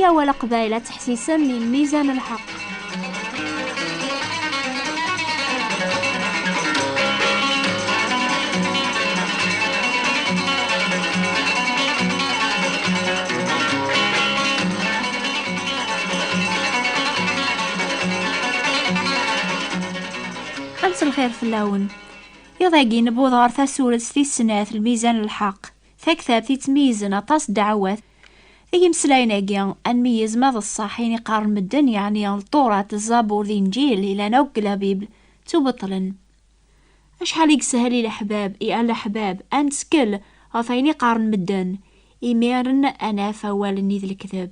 إيا ولا قبايلة تحسيسا من ميزان الحق. أمس الخير في اللون يضاقي نبوض غارثة سورة في السنات الميزان الحق ثكثاب تتميزن أطاس دعوات ذي مسلايناقيا أنميز ماذا الصحين يقارن مدن يعني الطورة الزابور ذي نجيل إلى نوكلا بيبل تبطلن أشحال يقسهل الأحباب الأحباب أنسكل غثيني قارن مدن إميرن أنا فوالني ذي الكذب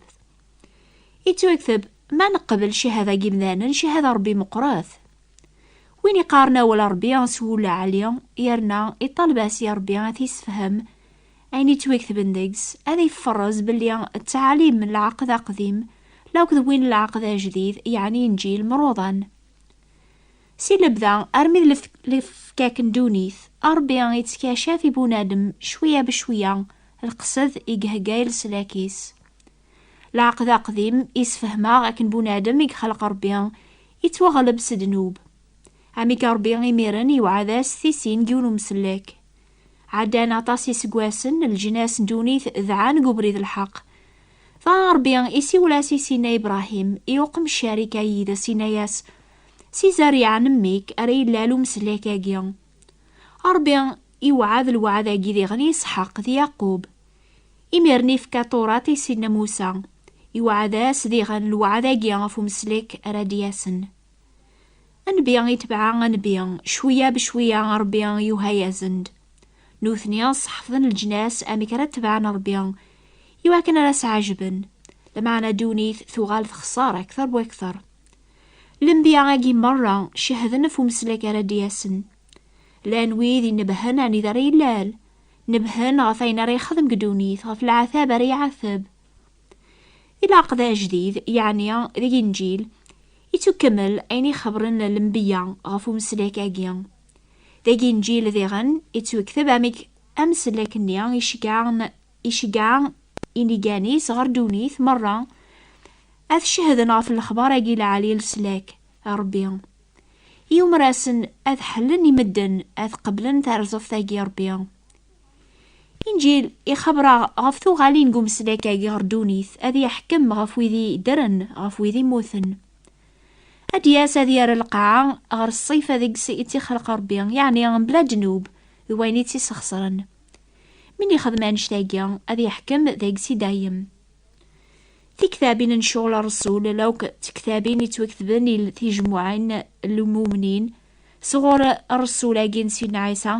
يتوكثب ما نقبل شي هذا جبنان شي هذا ربي مقراث وين يقارنا ولا ربي سهولة عليا يرنا يطلباس يا ربي تيسفهم أين يتوكثب ندقس هذا يفرز باللي التعاليم من العقد قديم لو كذوين العقد جديد يعني نجيل مروضا سي لبدا أرمي لفكاك ندونيث أربي يتكاشف بنادم شوية بشوية القصد يقهقايل سلاكيس العقد قديم يسفهما لكن بنادم يخلق ربي يتوغلب سدنوب عمي كربي غيميرن يوعداس ثيسين جونو مسلاك عدانا طاسي سقواسن الجناس دونيث ذعان قبريد الحق فغربي إيسي ولا سينا إبراهيم يوقم الشاركة يدا سيناياس سيزاري عن أميك أري لالو مسلاكا جيان أربي يوعد الوعد ذي غني إسحاق ذي يعقوب إميرني في كاطوراتي سينا موسى يوعداس ذي غن الوعد جيان فو مسلاك أرادياسن أنبيان يتبعا أنبيان شوية بشوية ربيان يوهايزند نوثنيان صحفظن الجناس أميك رتبعا ربيان يواكن راس عجبن لمعنا دونيث ثغال خسارة أكثر وأكثر الأنبياء أجي مرة شهدن فو مسلك ردياسن لان ويذي نبهن عن ذري اللال نبهن غثين ري خدم قدونيث غف العثاب ري عثب إلى عقد جديد يعني ذي إنجيل يتكمل أيني خبرن الأنبياء غفو مسلاك أجيان ذي إنجيل ذي غن يتوكثب أميك أمسلاك النيان يشجعان إني جاني صغر دونيث مرة أذ شهدنا في الأخبار أجيل علي السلاك ربيان يوم راسن أذ حلن يمدن أذ قبلن ترزف ثاقي ربيان إنجيل يخبر غفثو غالي نقوم سلاك أجير دونيث أذ يحكم غفو ذي درن غفو ذي موثن أدياس ديار القاعة غير الصيفة ذيك سيئتي خلق ربيان يعني بلا جنوب وينيتي سخسرن من يخدمان شتاقيا أذي يحكم ذيك سي دايم في كتابين نشغل الرسول لو تكتابين يتوكتبن في جموعين المؤمنين صغور الرسول أجين سيدنا عيسى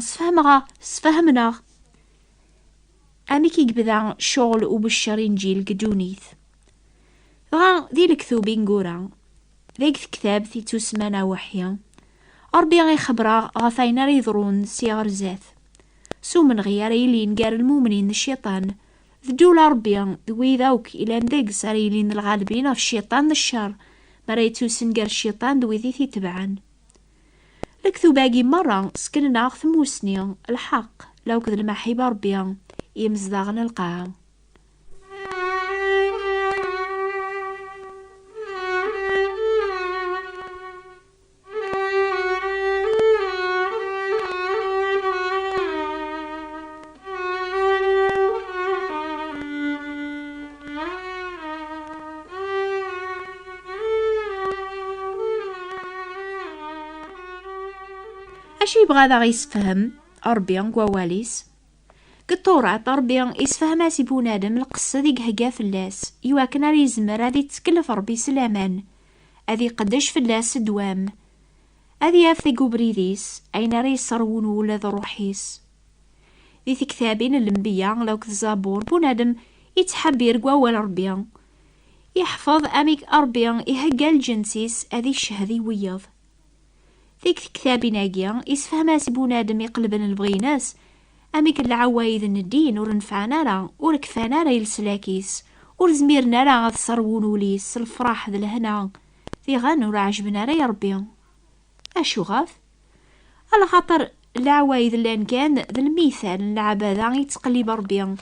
سفهمنا أمي كي قبدا شغل وبشر إنجيل قدونيث ذي الكتوبين قورا ذيك كتاب في تسمانا وحيا أربي غي خبرا غثاينا ريضرون سيغر زاث سو من غير يلين قار المؤمنين الشيطان ذدول ربيا ذوي ذوك إلى ندق ساريلين الغالبين في الشيطان الشر مريتو سنقر الشيطان ذوي ذي تبعا لكثو باقي مرة سكننا ثموسني الحق لو كذ المحيب ربيا يمزدغن القاعة أشي يبغى ذا يسفهم أربيان قواليس قطورة أربيان يسفهم أسي بونادم القصة ذي قهقا فلاس يواكن راه يزمر هذي تتكلف ربي سلامان هذي قداش فلاس دوام هذي يافثقو بريديس أين راه يصرون ولا ذا روحيس ذي كتابين الأنبياء لو كتزابور بونادم يتحب يرقوا ولا ربيان يحفظ أميك أربيان يهقا الجنسيس هذي الشهذي ويض ذيك كتابي ناقيا يسفهم اسي بونادم يقلبن البغيناس اميك العوايد الدين ورنفعنا راه وركفانا راه يلسلاكيس ورزميرنا راه غاد صرون وليس الفرح ذا الهنا ذي غانو راه عجبنا راه يا ربي اشو غاف على خاطر العوايد اللي كان ذا المثال العبادة يتقلب ربي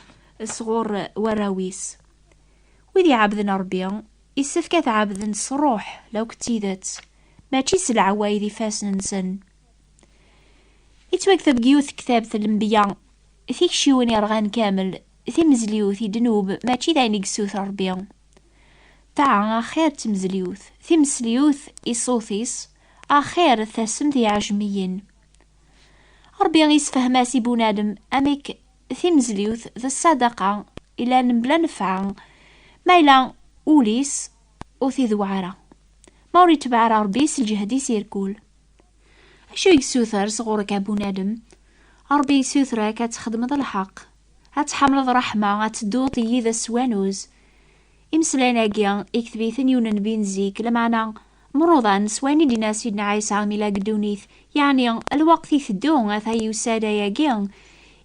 صغور وراويس وذي عبدن ربي يسفك عبدن صروح لو كتيدت ماشي سلعواي ذي فاسن نسن. يتوكتب جيوث كتابة الانبياء ثيك شيون يرغان كامل ثي مزليوث يدنوب ماشي ذا نقسوث ربي تاع خير تمزليوث ثي مسليوث يصوثيس اخير ثاسم ذي عجميين. ربي يسفهماسي بونادم اميك ثي مزليوث ذا الصدقة الى نبلا نفعا ما إلا أوليس وثي ذوعرة ما وري تبع ربي الجهد يسيركول. اشو يسوثر صغورك ابونادم ربي يسوثرك هتخدم ذا الحق هتحمل ذا رحمة هتدوطي ذا سوانوز إمسلاناكيا إكتبي ثنيون بينزيك لمعنى مروضان سواني دينا سيدنا عيسى ميلا قدونيث يعني الوقت يثدون أثايو سادا ياكيا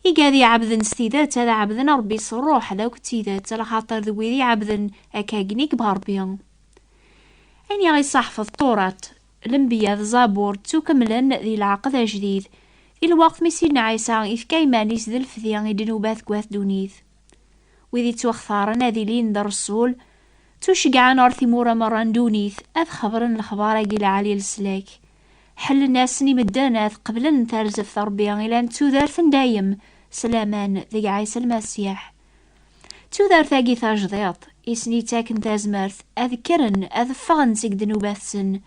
إيقاذي عبدن ستيدات هذا عبدن ربي صروح ذاك تيدات لخاطر ذويذي عبدن أكاقنيك بهربيان. أين يغي صحفظ طورات الانبياء الزابور تكملن ذي العقد جديد ذي الوقت سيدنا عيسى إفكاي مانيس ذي الفذيان يدنوبات كواث دونيث وذي توخثارن هذي لين در الرسول توشقعان أرثي مورا مران دونيث أذ خبرن الخبارة قيل علي السلاك حل الناس مدانات قبلن تارزف ثربيان إلى تودارثن دايم سلامان ذي عيسى المسيح تودار ثاقي ثاجضيط إسني تاكن تازمارث أذكرن أذفغن سيك دنوباثسن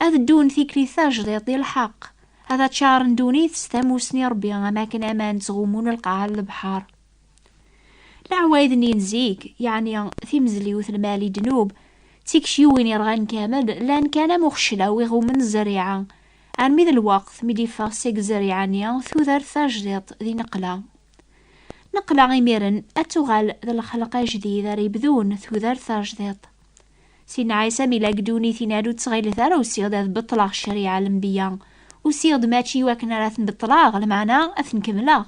أذ دون ثيكلي ثاجضيط دي الحق هذا تشارن دونيث ستاموسني ربيان أماكن أمان تغومون القاع البحار العوايد نينزيك يعني ثيمزليوث المالي دنوب تيكشيوين يرغان كامل لان كان مخشلة ويغو من الزريعة عن ميذ الوقت ميدي فاسيك زريعانيا ثوذر ثاجديط ذي نقلة غيميرن أتغال ذا الخلقة جديدة ريبذون ثوذر ثاجديط سينا عيسى ميلا قدوني ثينادو تغيل ثارا وسيغ ذا بطلاغ الشريعة الانبياء وسيغ دماتشي واكنا راثن بطلاغ المعنى أثن كملاغ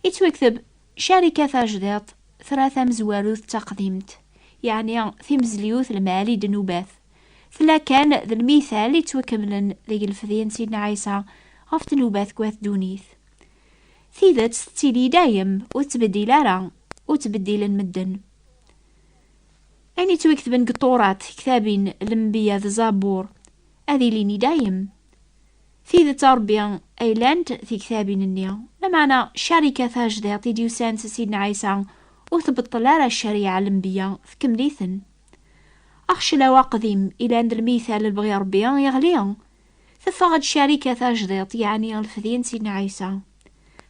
يتوكتب شركة ثاجديط ثلاثة مزواروث تقديمت يعني في مزليوث المالي دنوباث ثلا كان ذا المثال يتوكملن ذي الفذين سيدنا عيسى غف دنوباث كواث دونيث ثيذات ستيلي دايم وتبديل راه وتبديل المدن يعني توكتبن قطورات كتابين الانبياء ذا زابور هذي ليني دايم في ذا تربية أيلاند في كتابين النيا لمعنى شركة ثاجديط ديوسان سيدنا عيسى وثبطلارا الشريعة الانبياء في كمليثن أخشلا قديم إلى عند المثال البغي ربيان يغليان ثفغد شركة ثاجديط يعني الفذين سيدنا عيسى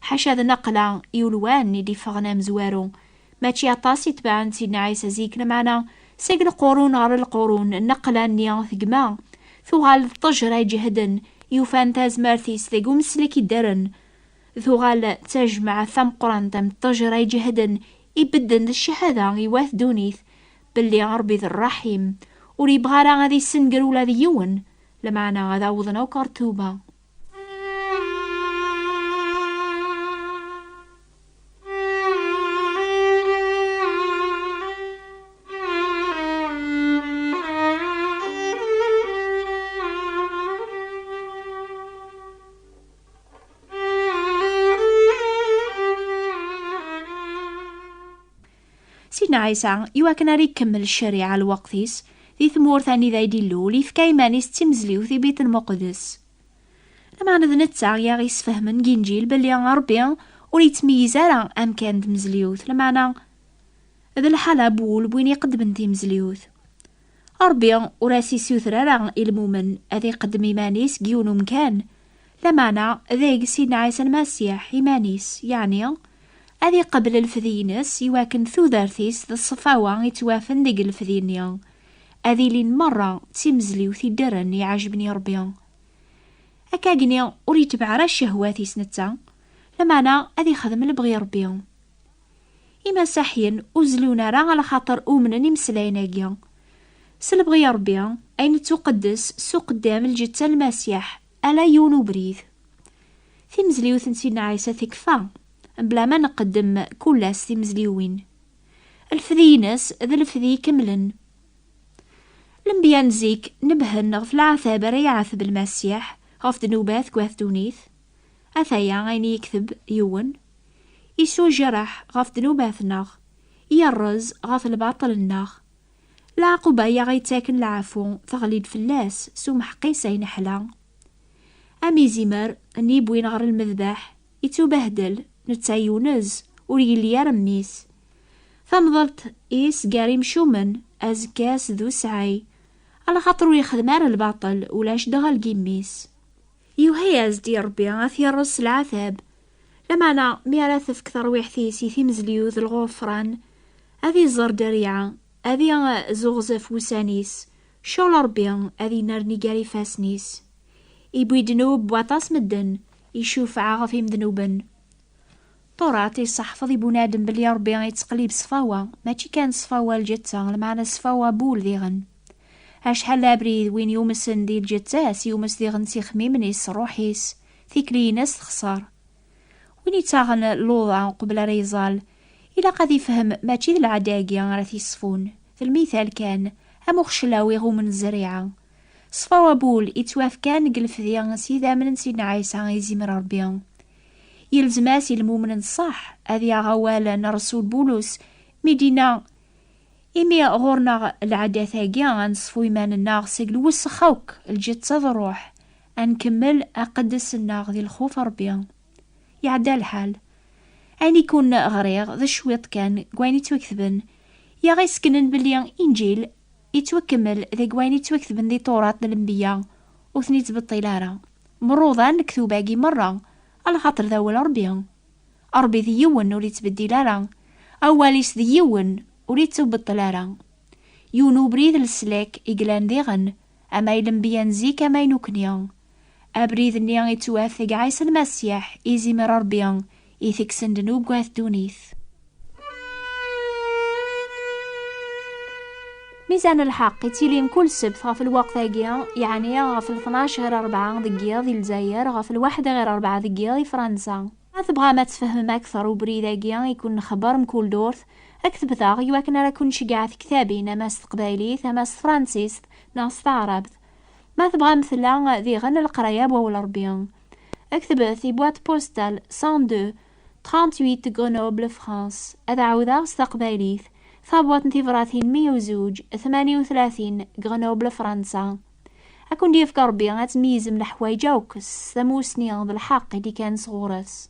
حاشا ذا نقلة يولوان ندي فغنا مزوارو ماشي عطاسي تبعن سيدنا عيسى زيك لمعنى سيق القرون غير القرون النقلة نيا ثقما ثوغال الطجرة جهدن يوفان تاز مارثيس ثقو مسلكي درن ثوغال تجمع ثم قران تم الطجرة جهدن يبدن الشهادة يواث دونيث باللي غربي ذي الرحيم وري بغارا غادي السنقر ولا ذي يون لمعنى غادا وضنا وكارتوبة. سيدنا عيسى يواكن ريك كمل الشريعة الوقتيس ذي ثمور ثاني ذا يدلو لي في كايمانيس تمزليو في بيت المقدس لما نذنتسا يا غيس فهمن جنجيل بلي ربي وريتميز راه أمكان تمزليوث لمعنى ذا الحالة بول بوين يقدم تمزليوث ربي وراسي سيوثر راه المؤمن أذي قدم إيمانيس جيونو مكان لمعنى ذاك سيدنا عيسى المسيح إيمانيس يعني أذي قبل الفذينس يواكن ثوذارثيس ذا الصفاوة يتوافن ديق الفذينيا أذي لين مرة تمزلي وثي درن يعجبني ربيا أكاقني أريد بعرى الشهواتيس نتا لمعنى أذي خدم البغي ربيا إما ساحين أزلونا راه على خاطر أمنا مسلايناكيا سلبغي ربيا أين تقدس سو قدام الجتة المسيح ألا يونو بريد في مزليوث سيدنا عيسى ثكفا بلا ما نقدم كلاس في مزليوين الفذينس ذا الفذي كملن الانبياء نزيك نبهن غف العثابة يعثب المسيح غف دنوباث كواث دونيث أثايا غيني يكتب يون يسو جرح غف دنوباث ناغ يرز غاف الباطل الناخ. العقوبة هي غيتاكن العفو تغليد فلاس سمح قيسين حلا. أمي زمر أني بوين غير المذبح يتوبهدل نتايونز وريليا رميس. ثمضلت إيس قاري مشومن أزكاس ذو سعي على خاطر يخدم على الباطل ولاش دغل قيميس. يوهياز دي ربي غاث يرس العذاب لما أنا ميراث كثر ويحثيسي في مزليوذ الغفران أذي زر دريعة أذي زغزف وسانيس شول ربي أذي نرني قاري فاسنيس يبوي دنوب واطاس مدن يشوف عاغفي مذنوبن. طوراتي صحفظ بنادم بلي ربي يتقليب صفاوة ماشي كان صفاوة الجتة المعنى صفاوة بول ذيغن. أشحال لابريد وين يومسن دي الجتاس يومس ذيغن سيخميمنيس روحيس ثيكلي ناس تخسر وين يتاغن لوضع قبل ريزال إلا قد يفهم ماشي ذي العداقية غاث يصفون. في المثال كان أمخشلاوي غو من الزريعة صفاوة بول يتواف كان قلف ذي سيدا من سيدنا عيسى يزيمر ربي يلزماسي المؤمن الصح أذي غوالا رسول بولس مدينة إمي غورنا العادة ثاقيا نصفو إيمان الناغ سيقل وسخوك الجت تضروح أنكمل أقدس الناغ ذي الخوف ربي. يعدى الحال أني كون غريغ ذا شويط كان قواني توكثبن يا غيسكنن بلي إنجيل يتوكمل ذي قواني توكثبن ذي طورات الأنبياء وثني تبطيلارا مروضا نكتو باقي مرة على خاطر ذاول أربي ذي يون ولي تبدي لارا أوليس ذي يون ولي تبطل لارا يونو بريد السلاك إقلان ذيغن أما يلنبيان زيك أما ينوكنيا أبريد نيان يتوافق عيس المسيح إيزي مر ربيان إيثك سندنوب قواث دونيث. ميزان الحق يتيلين كل سبت غاف الوقت هاقيا يعني غاف 12 غير 4 دقيقة ذي الجزائر غاف 1 غير 4 دقيقة ذي فرنسا. تبغى ما تفهم أكثر وبريد هاقيا يكون خبر مكول دورث أكتب ثاغ يواكن على كل شقاع في كتابي نماس تقبايليث نماس فرانسيس ناس تعربت. ما تبغى مثلا ذي غن القراياب والربيان اكتب في بوات بوستال 102 38 غرنوبل فرانس. هذا عوضا استقباليث ثابوات نتيفراثين 138 غرنوبل فرنسا. أكون ديف قربي غاتميزم لحوايجاوكس ثموسني بالحق اللي كان صغورس.